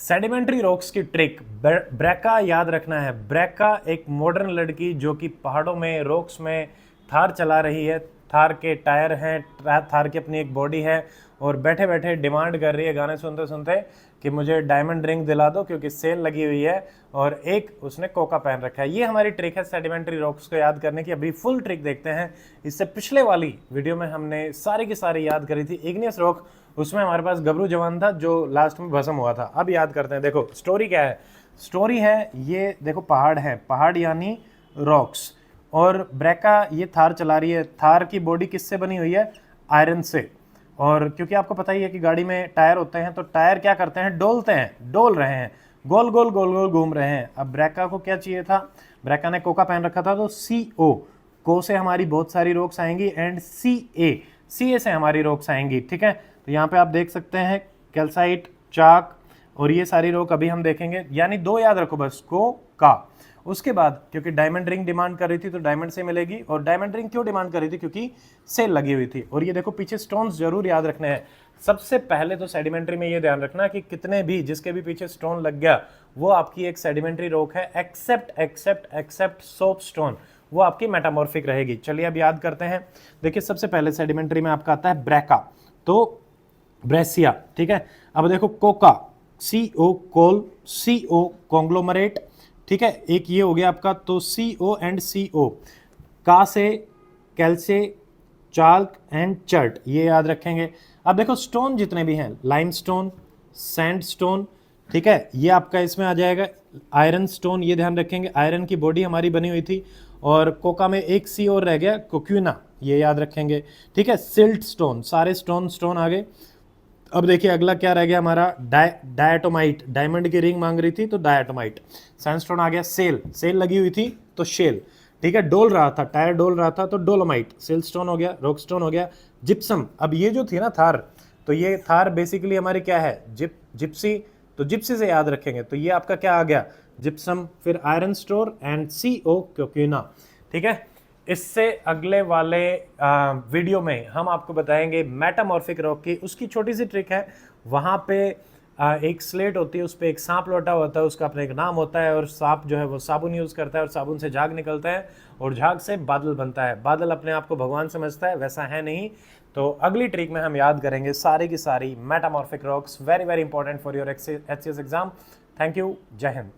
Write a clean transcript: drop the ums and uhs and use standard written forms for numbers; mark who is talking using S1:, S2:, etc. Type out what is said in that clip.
S1: Sedimentary rocks की trick ब्रेका याद रखना है। ब्रेका एक मॉडर्न लड़की जो कि पहाड़ों में रॉक्स में थार चला रही है। थार के टायर हैं, थार की अपनी एक बॉडी है और बैठे बैठे डिमांड कर रही है गाने सुनते सुनते कि मुझे डायमंड रिंग दिला दो क्योंकि सेल लगी हुई है, और एक उसने कोका पहन रखा है। ये हमारी ट्रिक है सेडिमेंट्री रॉक्स को याद करने की। अभी फुल ट्रिक देखते हैं। इससे पिछले वाली वीडियो में हमने सारी की सारी याद करी थी इग्नियस रॉक, उसमें हमारे पास गबरू जवान था जो लास्ट में भस्म हुआ था। अब याद करते हैं। देखो स्टोरी क्या है। स्टोरी है ये, देखो पहाड़ है, पहाड़ यानी रॉक्स, और ब्रेका ये थार चला रही है। थार की बॉडी किससे बनी हुई है? आयरन से। और क्योंकि आपको पता ही है कि गाड़ी में टायर होते हैं, तो टायर क्या करते हैं? डोलते हैं, डोल रहे हैं, गोल गोल गोल गोल घूम रहे हैं। अब ब्रेका को क्या चाहिए था? ब्रेका ने कोका पहन रखा था, तो CO को से हमारी बहुत सारी रोक्स आएंगी एंड CA से हमारी रोक्स आएंगी। ठीक है, तो यहाँ पे आप देख सकते हैं कैल्साइट, चाक और ये सारी रोक अभी हम देखेंगे। यानी दो याद रखो बस, को का। उसके बाद क्योंकि डायमंड रिंग डिमांड कर रही थी तो डायमंड से मिलेगी। और डायमंड रिंग क्यों डिमांड कर रही थी? क्योंकि सेल लगी हुई थी। और ये देखो पीछे स्टोन्स जरूर याद रखने हैं। सबसे पहले तो सेडिमेंट्री में ये ध्यान रखना कि कितने भी जिसके भी पीछे स्टोन लग गया वो आपकी एक सेडिमेंट्री रोक है, एक्सेप्ट सोप स्टोन, वो आपकी मेटामॉर्फिक रहेगी। चलिए अब याद करते हैं। देखिए सबसे पहले सेडिमेंट्री में आपका आता है ब्रेका, तो ब्रेसिया। ठीक है, अब देखो कोका, CO कोल, CO कॉन्ग्लोमरेट। ठीक है, एक ये हो गया आपका, तो CO एंड CO। का से कैल्से, चाल्क एंड चर्ट, ये याद रखेंगे। अब देखो स्टोन जितने भी हैं, लाइमस्टोन, सैंडस्टोन, ठीक है, ये आपका इसमें आ जाएगा। आयरन स्टोन, ये ध्यान रखेंगे, आयरन की बॉडी हमारी बनी हुई थी। और कोका में एक C और रह गया, कोक्यूना, ये याद रखेंगे। ठीक है, सिल्ट स्टोन, सारे स्टोन आ गए। अब देखिए अगला क्या रह गया हमारा, डायटोमाइट, डायमंड की रिंग मांग रही थी तो डायटोमाइट। सैंडस्टोन आ गया, सेल लगी हुई थी तो शेल। ठीक है, डोल रहा था, टायर डोल रहा था तो डोलोमाइट। सेलस्टोन हो गया, रॉकस्टोन हो गया, जिप्सम। अब ये जो थी ना थार, तो ये थार बेसिकली हमारी क्या है? जिप्सी, तो जिप्सी से याद रखेंगे। तो ये आपका क्या आ गया? जिप्सम। फिर आयरन स्टोर एंड CO क्योक्यूना। ठीक है, इससे अगले वाले वीडियो में हम आपको बताएंगे मेटामॉर्फिक रॉक की। उसकी छोटी सी ट्रिक है। वहाँ पे एक स्लेट होती है, उस पर एक सांप लौटा होता है, उसका अपना एक नाम होता है, और सांप जो है वो साबुन यूज़ करता है और साबुन से झाग निकलता है और झाग से बादल बनता है। बादल अपने आप को भगवान समझता है, वैसा है नहीं। तो अगली ट्रिक में हम याद करेंगे सारी की सारी metamorphic rocks. Very very important for your HCS exam. Thank you, जय हिंद।